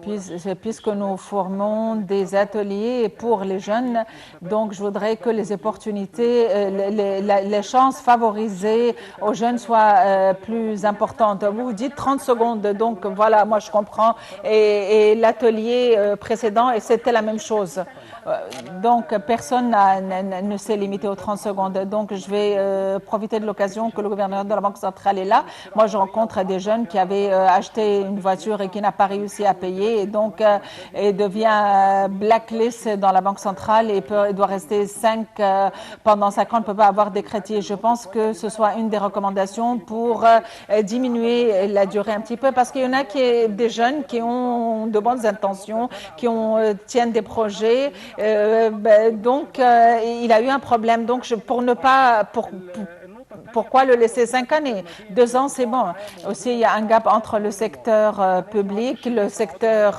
[SPEAKER 2] puisque nous formons des ateliers pour les jeunes, donc je voudrais que les opportunités, les chances favorisées aux jeunes soient plus importantes. Vous dites 30 secondes, donc voilà, moi je comprends. Et l'atelier précédent, et c'était la même chose. Donc, personne ne s'est limité aux 30 secondes. Donc, je vais profiter de l'occasion que le gouverneur de la Banque centrale est là. Moi, je rencontre des jeunes qui avaient acheté une voiture et qui n'a pas réussi à payer. Et donc, il devient blacklist dans la Banque centrale et doit rester pendant 5 ans, ne peut pas avoir des crédits. Je pense que ce soit une des recommandations pour diminuer la durée un petit peu, parce qu'il y en a des jeunes qui ont de bonnes intentions, qui tiennent des projets. Donc, il a eu un problème. Donc, pourquoi le laisser 5 années? 2 ans, c'est bon. Aussi, il y a un gap entre le secteur public, le secteur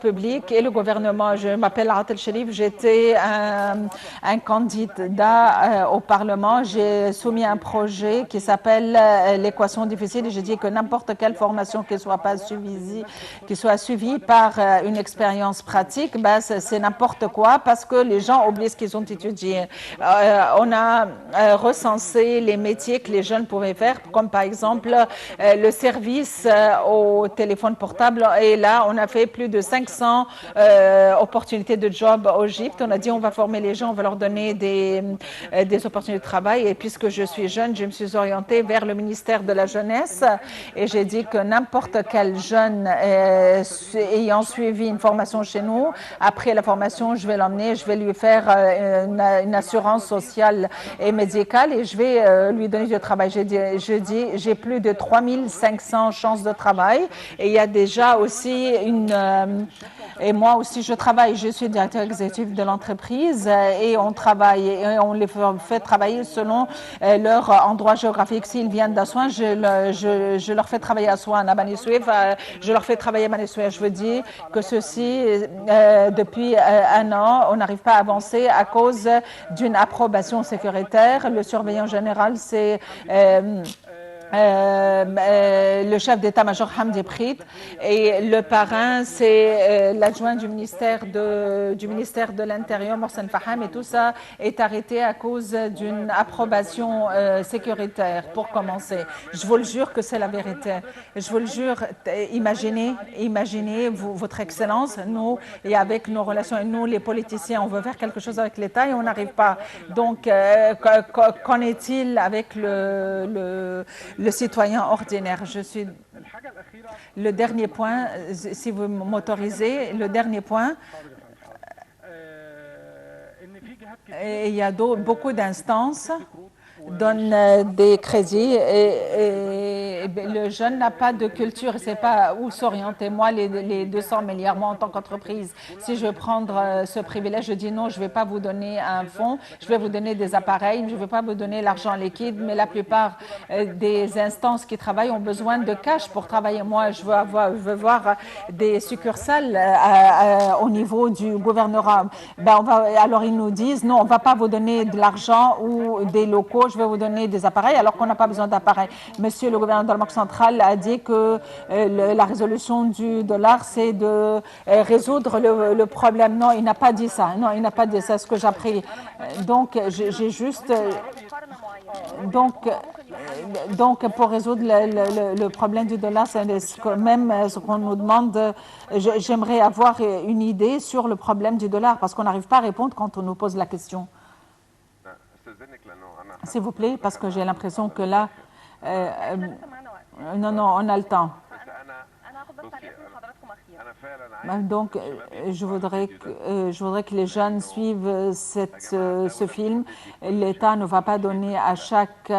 [SPEAKER 2] public et le gouvernement. Je m'appelle Atel Sherif, j'étais un candidat au Parlement. J'ai soumis un projet qui s'appelle l'équation difficile et j'ai dit que n'importe quelle formation qui soit suivie par une expérience pratique, c'est n'importe quoi parce que les gens oublient ce qu'ils ont étudié. On a recenser les métiers que les jeunes pouvaient faire, comme par exemple le service au téléphone portable. Et là, on a fait plus de 500 opportunités de job au Égypte. On a dit on va former les gens, on va leur donner des opportunités de travail. Et puisque je suis jeune, je me suis orientée vers le ministère de la Jeunesse et j'ai dit que n'importe quel jeune ayant suivi une formation chez nous, après la formation, je vais l'emmener, je vais lui faire une assurance sociale et médicale général et je vais lui donner du travail. Je dis, j'ai plus de 3500 chances de travail et il y a déjà aussi et moi aussi je travaille, je suis directeur exécutif de l'entreprise et on travaille et on les fait travailler selon leur endroit géographique. S'ils viennent d'Assouan, je leur fais travailler à Assouan, à Bani Souef, je leur fais travailler à Bani Souef. Je veux dire que ceci, depuis un an, on n'arrive pas à avancer à cause d'une approbation sécuritaire. Le surveillant général, c'est le chef d'état-major Hamdi Prit et le parrain c'est l'adjoint du ministère de l'Intérieur Mohsen Faham et tout ça est arrêté à cause d'une approbation sécuritaire pour commencer. Je vous le jure que c'est la vérité. Je vous le jure, imaginez votre excellence, nous et avec nos relations et nous les politiciens, on veut faire quelque chose avec l'État et on n'arrive pas. Donc qu'en est-il avec le citoyen ordinaire? Je suis le dernier point, si vous m'autorisez, le dernier point. Et il y a beaucoup d'instances donnent des crédits et le jeune n'a pas de culture, il ne sait pas où s'orienter. Moi, les 200 milliards, moi en tant qu'entreprise, si je veux prendre ce privilège, je dis non, je ne vais pas vous donner un fonds, je vais vous donner des appareils, je ne vais pas vous donner l'argent liquide, mais la plupart des instances qui travaillent ont besoin de cash pour travailler. Moi, je veux voir des succursales au niveau du gouvernorat. Alors ils nous disent non, on ne va pas vous donner de l'argent ou des locaux, je vais vous donner des appareils alors qu'on n'a pas besoin d'appareils. Monsieur le gouverneur de la Banque centrale a dit que la résolution du dollar, c'est de résoudre le problème. Non, il n'a pas dit ça. Non, il n'a pas dit ça, ce que j'ai appris. Donc, j'ai juste... Donc, pour résoudre le problème du dollar, c'est même ce qu'on nous demande. J'aimerais avoir une idée sur le problème du dollar parce qu'on n'arrive pas à répondre quand on nous pose la question. S'il vous plaît, parce que j'ai l'impression que là, non, on a le temps. Donc, je voudrais que les jeunes suivent ce film. L'État ne va pas donner à chaque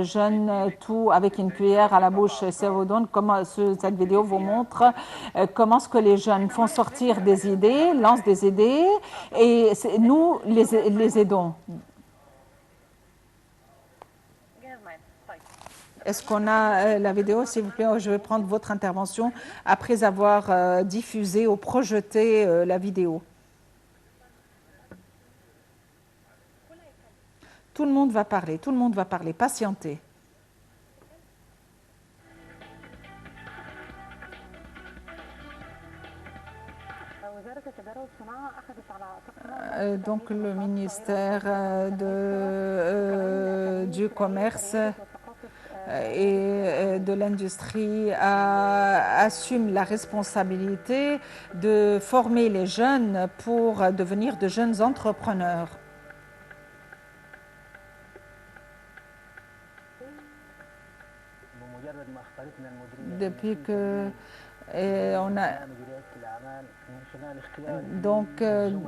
[SPEAKER 2] jeune tout avec une cuillère à la bouche. Ça vous donne comment cette vidéo vous montre comment ce que les jeunes font sortir des idées, lancent des idées, et nous les aidons. Est-ce qu'on a la vidéo, s'il vous plaît? Je vais prendre votre intervention après avoir diffusé ou projeté la vidéo. Tout le monde va parler, patientez. Donc le ministère du Commerce et de l'industrie assume la responsabilité de former les jeunes pour devenir de jeunes entrepreneurs. Depuis que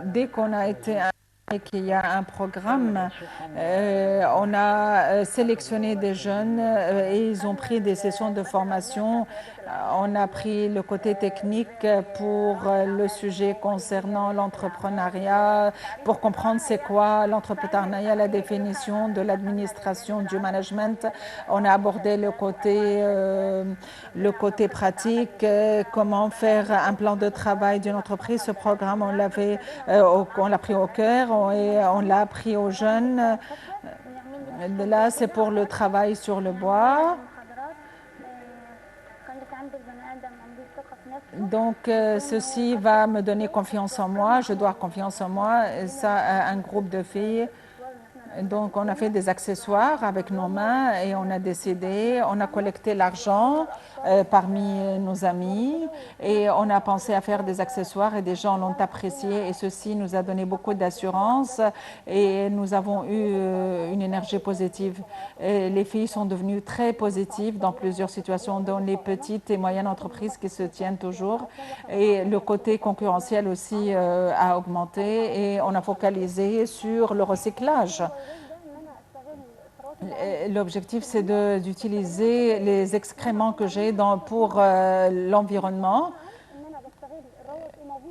[SPEAKER 2] dès qu'on a été et qu'il y a un programme, on a sélectionné des jeunes et ils ont pris des sessions de formation. On a pris le côté technique pour le sujet concernant l'entrepreneuriat, pour comprendre c'est quoi l'entrepreneuriat, la définition de l'administration, du management. On a abordé le côté pratique, comment faire un plan de travail d'une entreprise. Ce programme, on l'a pris au cœur et on l'a appris aux jeunes. Là, c'est pour le travail sur le bois. Donc, ceci va me donner confiance en moi. Je dois avoir confiance en moi. Et ça, un groupe de filles. Donc, on a fait des accessoires avec nos mains et on a décidé, on a collecté l'argent parmi nos amis et on a pensé à faire des accessoires et des gens l'ont apprécié et ceci nous a donné beaucoup d'assurance et nous avons eu une énergie positive. Et les filles sont devenues très positives dans plusieurs situations, dans les petites et moyennes entreprises qui se tiennent toujours et le côté concurrentiel aussi a augmenté et on a focalisé sur le recyclage. L'objectif, c'est d'utiliser les excréments que j'ai pour l'environnement.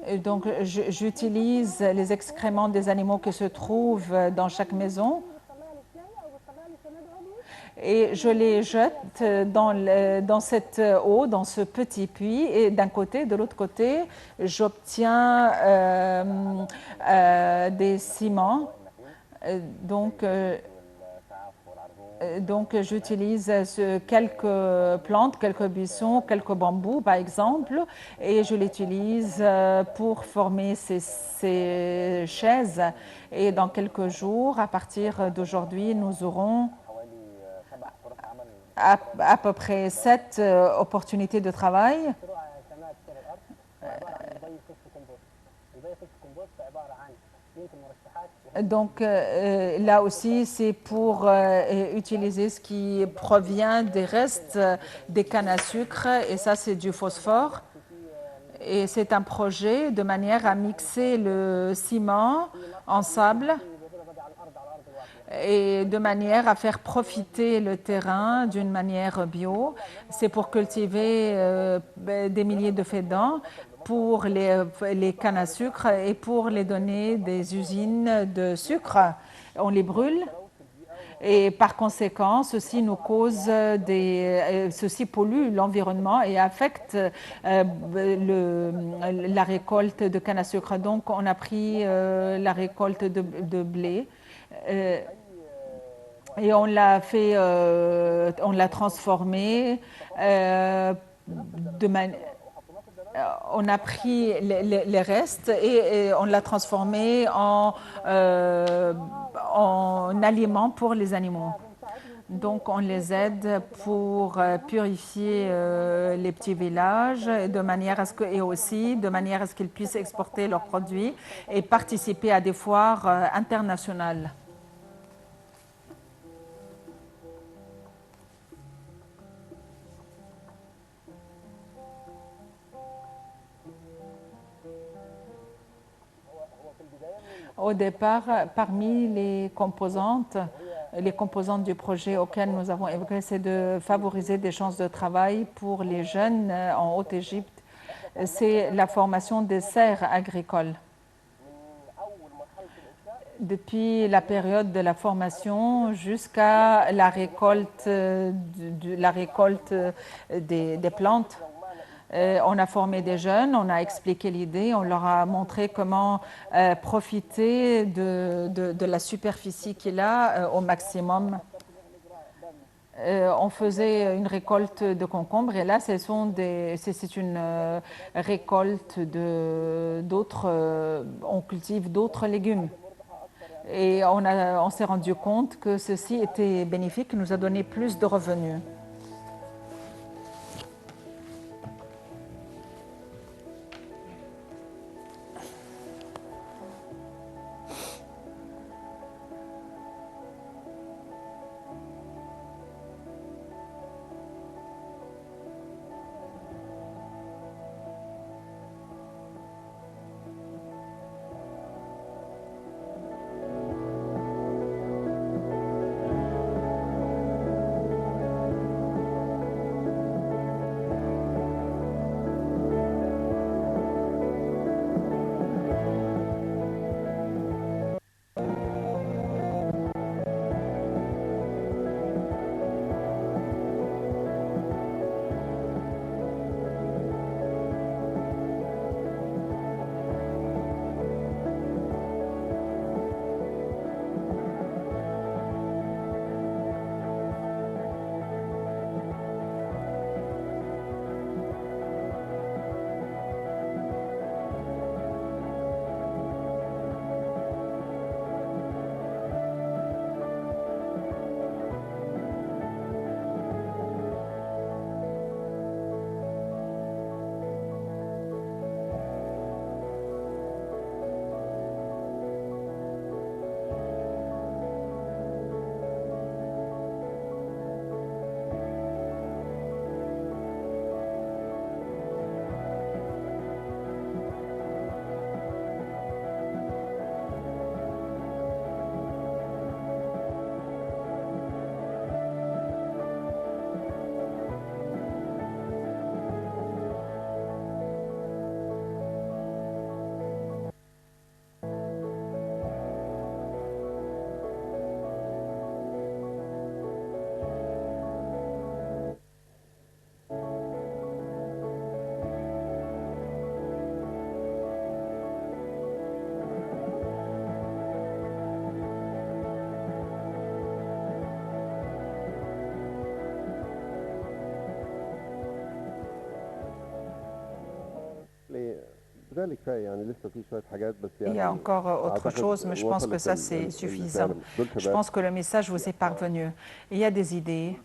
[SPEAKER 2] Et donc, j'utilise les excréments des animaux qui se trouvent dans chaque maison et je les jette dans cette eau, dans ce petit puits. Et d'un côté, de l'autre côté, j'obtiens des ciments. Donc, j'utilise quelques plantes, quelques buissons, quelques bambous, par exemple, et je l'utilise pour former ces chaises. Et dans quelques jours, à partir d'aujourd'hui, nous aurons à peu près 7 opportunités de travail. Donc là aussi, c'est pour utiliser ce qui provient des restes des cannes à sucre, et ça, c'est du phosphore. Et c'est un projet de manière à mixer le ciment en sable et de manière à faire profiter le terrain d'une manière bio. C'est pour cultiver des milliers de faidans pour les cannes à sucre et pour les donner des usines de sucre. On les brûle. Et par conséquent, ceci nous cause ceci pollue l'environnement et affecte la récolte de canne à sucre. Donc, on a pris la récolte de blé et on l'a transformé on a pris les restes et on l'a transformé en aliment pour les animaux. Donc, on les aide pour purifier les petits villages et aussi de manière à ce qu'ils puissent exporter leurs produits et participer à des foires internationales. Au départ, parmi les composantes du projet auquel nous avons évoqué, c'est de favoriser des chances de travail pour les jeunes en Haute-Égypte. C'est la formation des serres agricoles. Depuis la période de la formation jusqu'à la récolte, des plantes. On a formé des jeunes, on a expliqué l'idée, on leur a montré comment profiter de la superficie qu'il a au maximum. On faisait une récolte de concombres et là, c'est une récolte on cultive d'autres légumes. Et on s'est rendu compte que ceci était bénéfique, nous a donné plus de revenus. Il y a encore autre chose, mais je pense que ça, c'est suffisant. Je pense que le message vous est parvenu. Il y a des idées,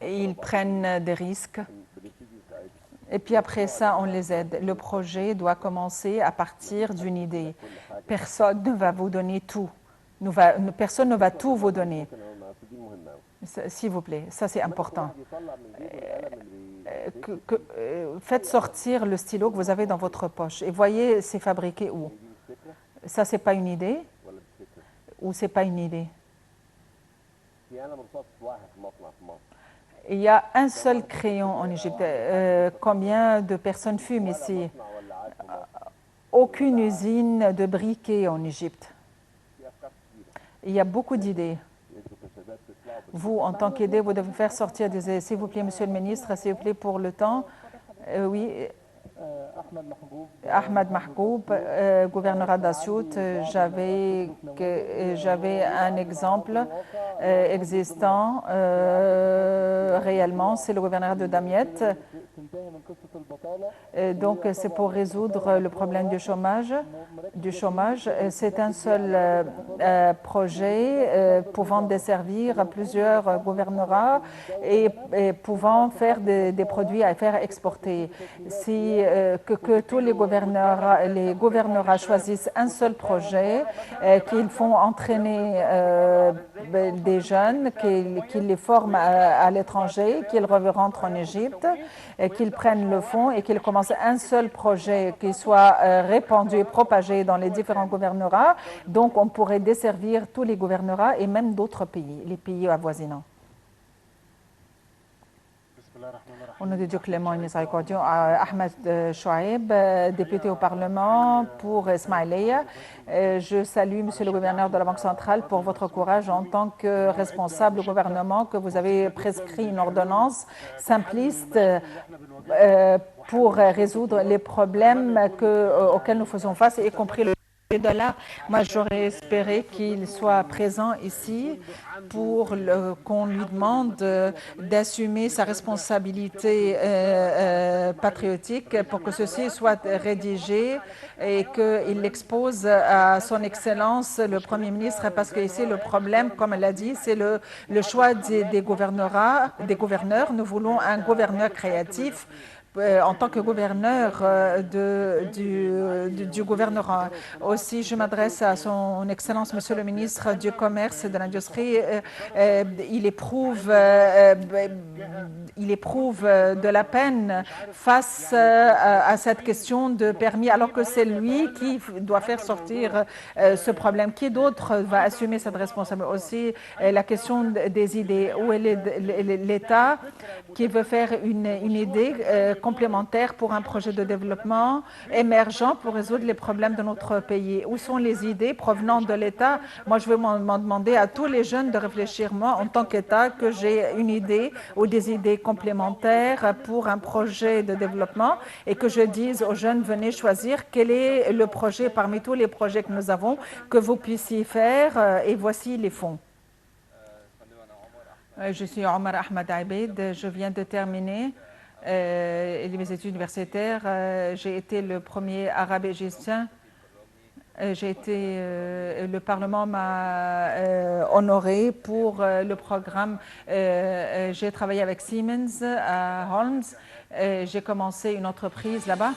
[SPEAKER 2] et ils prennent des risques, et puis après ça, on les aide. Le projet doit commencer à partir d'une idée. Personne ne va vous donner tout. Personne ne va tout vous donner. S'il vous plaît, ça c'est important. Faites sortir le stylo que vous avez dans votre poche et voyez c'est fabriqué où. Ça c'est pas une idée ou c'est pas une idée? Il y a un seul crayon en Égypte. Combien de personnes fument ici? Aucune usine de briquet en Égypte. Il y a beaucoup d'idées. Vous, en tant qu'aidé, vous devez faire sortir des... S'il vous plaît, Monsieur le Ministre, s'il vous plaît, pour le temps. Oui. Ahmed Mahgoub, gouverneur d'Assiout, j'avais un exemple existant réellement, c'est le gouverneur de Damiet. Donc c'est pour résoudre le problème du chômage. C'est un seul projet pouvant desservir plusieurs gouvernorats et pouvant faire des produits à faire exporter. Si que tous les gouvernorats choisissent un seul projet, qu'ils font entraîner des jeunes, qu'ils les forment à l'étranger, qu'ils rentrent en Égypte, qu'ils prennent le fonds et qu'ils commencent un seul projet qui soit répandu et propagé dans les différents gouvernorats. Donc on pourrait desservir tous les gouvernorats et même d'autres pays, les pays avoisinants. Au nom de Dieu clément et miséricordieux, Ahmed Chouaib, député au Parlement pour Ismaïlia. Je salue Monsieur le gouverneur de la Banque centrale pour votre courage en tant que responsable du gouvernement que vous avez prescrit une ordonnance simpliste pour résoudre les problèmes auxquels nous faisons face, y compris le $. Moi, j'aurais espéré qu'il soit présent ici pour qu'on lui demande d'assumer sa responsabilité patriotique pour que ceci soit rédigé et qu'il l'expose à son Excellence le Premier ministre, parce que ici le problème, comme elle l'a dit, c'est le choix des gouverneurs. Nous voulons un gouverneur créatif en tant que gouverneur du gouvernorat. Aussi, je m'adresse à son Excellence, Monsieur le ministre du Commerce et de l'Industrie. Il éprouve de la peine face à cette question de permis, alors que c'est lui qui doit faire sortir ce problème. Qui d'autre va assumer cette responsabilité? Aussi, la question des idées. Où est l'État qui veut faire une idée complémentaire pour un projet de développement émergent pour résoudre les problèmes de notre pays? Où sont les idées provenant de l'État? Moi, je veux m'en demander à tous les jeunes de réfléchir, moi, en tant qu'État, que j'ai une idée ou des idées complémentaires pour un projet de développement et que je dise aux jeunes, venez choisir quel est le projet parmi tous les projets que nous avons que vous puissiez faire et voici les fonds. Je suis Omar Ahmed Abeid, je viens de terminer mes études universitaires. J'ai été le premier arabe égyptien. Le Parlement m'a honoré pour le programme. J'ai travaillé avec Siemens à Holmes. J'ai commencé une entreprise là-bas.